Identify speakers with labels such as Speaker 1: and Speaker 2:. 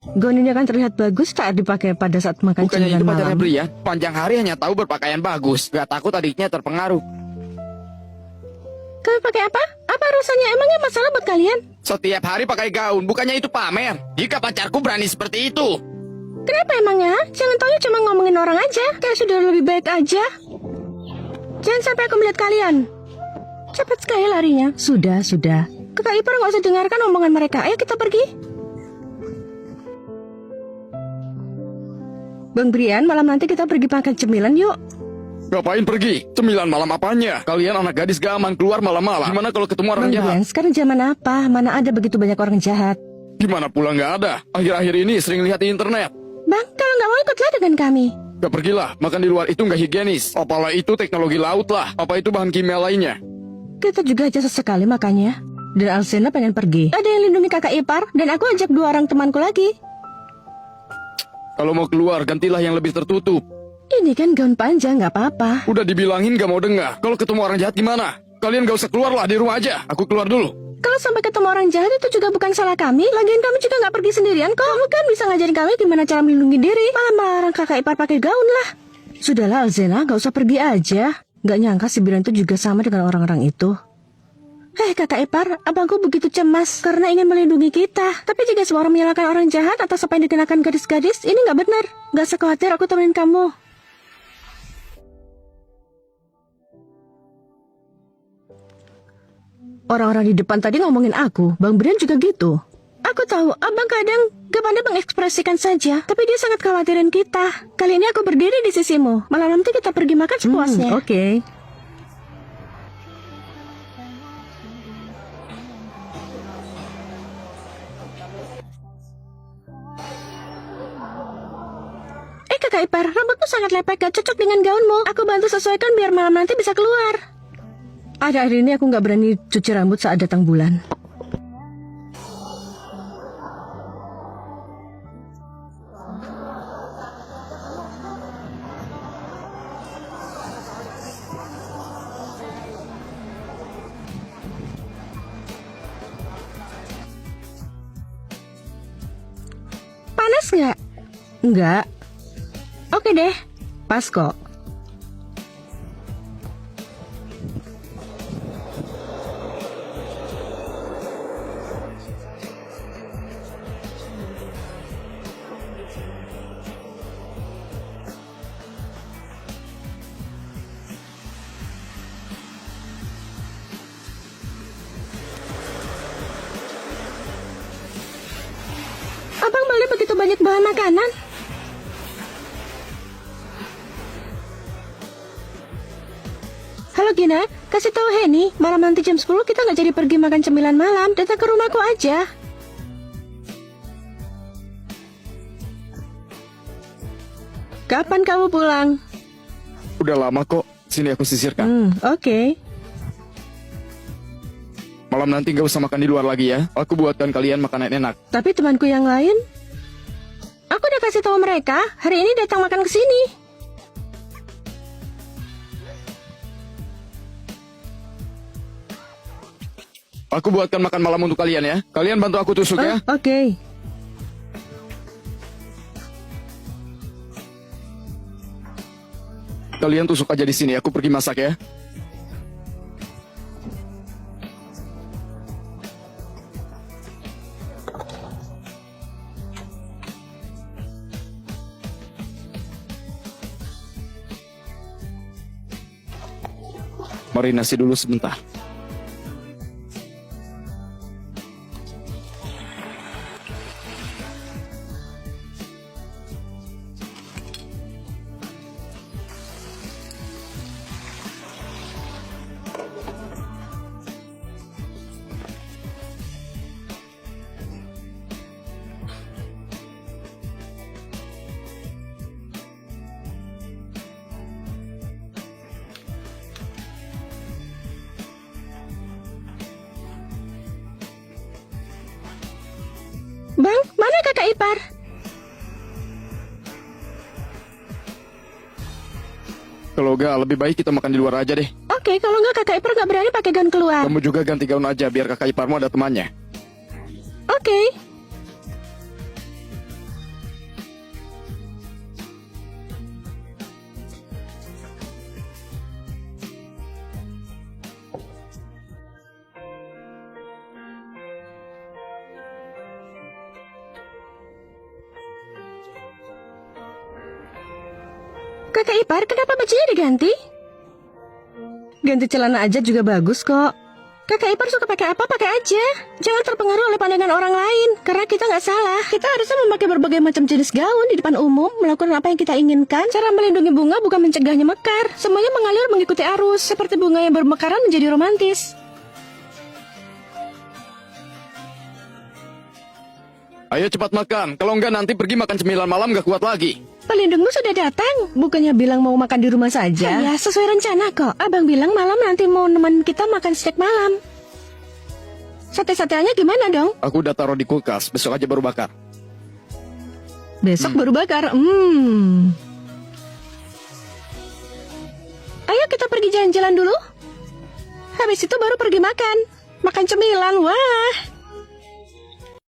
Speaker 1: Gaun ini akan terlihat bagus saat dipakai pada saat makan
Speaker 2: Bukannya
Speaker 1: cemilan
Speaker 2: itu pacarnya
Speaker 1: malam.
Speaker 2: Brian? Panjang hari hanya tahu berpakaian bagus. Gak takut adiknya terpengaruh.
Speaker 1: Kau pakai apa? Apa rasanya? Emangnya masalah buat kalian?
Speaker 2: Setiap hari pakai gaun, bukannya itu pamer. Jika pacarku berani seperti itu.
Speaker 1: Kenapa emangnya? Jangan taunya cuma ngomongin orang aja. Kayak sudah lebih baik aja. Jangan sampai aku melihat kalian. Cepat sekali larinya. Sudah. Kakak ipar nggak usah dengarkan omongan mereka. Ayo kita pergi. Bang Brian, malam nanti kita pergi makan cemilan yuk.
Speaker 2: Ngapain pergi? Cemilan malam apanya? Kalian anak gadis gak aman keluar malam-malam. Gimana kalau ketemu orang
Speaker 1: Bang
Speaker 2: jahat?
Speaker 1: Brian, sekarang zaman apa? Mana ada begitu banyak orang jahat?
Speaker 2: Gimana pula gak ada? Akhir-akhir ini sering lihat di internet.
Speaker 1: Bang, kalau nggak mau ikutlah dengan kami.
Speaker 2: Gak pergilah, makan di luar itu gak higienis. Apalah itu teknologi laut lah. Apa itu bahan kimia lainnya?
Speaker 1: Kita juga aja sesekali makannya. Dan Alsena pengen pergi. Ada yang lindungi kakak ipar, dan aku ajak 2 orang temanku lagi.
Speaker 2: Kalau mau keluar, gantilah yang lebih tertutup.
Speaker 1: Ini kan gaun panjang, nggak apa-apa.
Speaker 2: Udah dibilangin gak mau dengar. Kalau ketemu orang jahat gimana? Kalian gak usah keluar lah, di rumah aja. Aku keluar dulu.
Speaker 1: Kalau sampai ketemu orang jahat itu juga bukan salah kami. Lagian kami juga nggak pergi sendirian kok. Kamu kan bisa ngajarin kami gimana cara melindungi diri. Malah melarang kakak ipar pakai gaun lah. Sudahlah Alzena, nggak usah pergi aja. Nggak nyangka si Biran itu juga sama dengan orang-orang itu. Hei kakak ipar, abangku begitu cemas karena ingin melindungi kita. Tapi jika semua orang menyalahkan orang jahat atas apa yang dikenakan gadis-gadis, ini nggak benar. Nggak usah khawatir, aku temenin kamu. Orang-orang di depan tadi ngomongin aku, Bang Brian juga gitu. Aku tahu, abang kadang gak pandai mengekspresikan saja, tapi dia sangat khawatirin kita. Kali ini aku berdiri di sisimu, malam nanti kita pergi makan sepuasnya. Oke. Kakak ipar, rambutmu sangat lepek, gak cocok dengan gaunmu. Aku bantu sesuaikan biar malam nanti bisa keluar. Akhir-akhir ini aku gak berani cuci rambut saat datang bulan. Panas nggak? Nggak. Oke deh, pas kok. Abang beli begitu banyak bahan makanan? Halo Gina, kasih tahu Henny, malam nanti jam 10 kita nggak jadi pergi makan cemilan malam, datang ke rumahku aja. Kapan kamu pulang?
Speaker 2: Udah lama kok, sini aku sisirkan.
Speaker 1: Oke.
Speaker 2: Malam nanti gak usah makan di luar lagi ya. Aku buatkan kalian makanan enak.
Speaker 1: Tapi temanku yang lain, aku udah kasih tahu mereka, hari ini datang makan ke sini.
Speaker 2: Aku buatkan makan malam untuk kalian ya. Kalian bantu aku tusuk ya.
Speaker 1: Oke.
Speaker 2: Kalian tusuk aja di sini, aku pergi masak ya. Marinasi dulu sebentar.
Speaker 1: Bang, mana kakak ipar?
Speaker 2: Kalau enggak, lebih baik kita makan di luar aja deh.
Speaker 1: Oke, kalau nggak kakak ipar nggak berani pakai gaun keluar.
Speaker 2: Kamu juga ganti gaun aja, biar kakak iparmu ada temannya.
Speaker 1: Oke. Kakak ipar, kenapa bajunya diganti? Ganti celana aja juga bagus kok. Kakak ipar suka pakai apa, pakai aja. Jangan terpengaruh oleh pandangan orang lain. Karena kita nggak salah. Kita harusnya memakai berbagai macam jenis gaun di depan umum, melakukan apa yang kita inginkan. Cara melindungi bunga bukan mencegahnya mekar. Semuanya mengalir mengikuti arus, seperti bunga yang bermekaran menjadi romantis.
Speaker 2: Ayo cepat makan, kalau enggak nanti pergi makan cemilan malam gak kuat lagi.
Speaker 1: Pelindungmu sudah datang. Bukannya bilang mau makan di rumah saja. Ya, sesuai rencana kok. Abang bilang malam nanti mau nemenin kita makan steak malam. Sate-sateannya gimana dong?
Speaker 2: Aku udah taruh di kulkas, besok aja baru bakar.
Speaker 1: Besok baru bakar. Ayo kita pergi jalan-jalan dulu. Habis itu baru pergi makan. Makan cemilan, wah.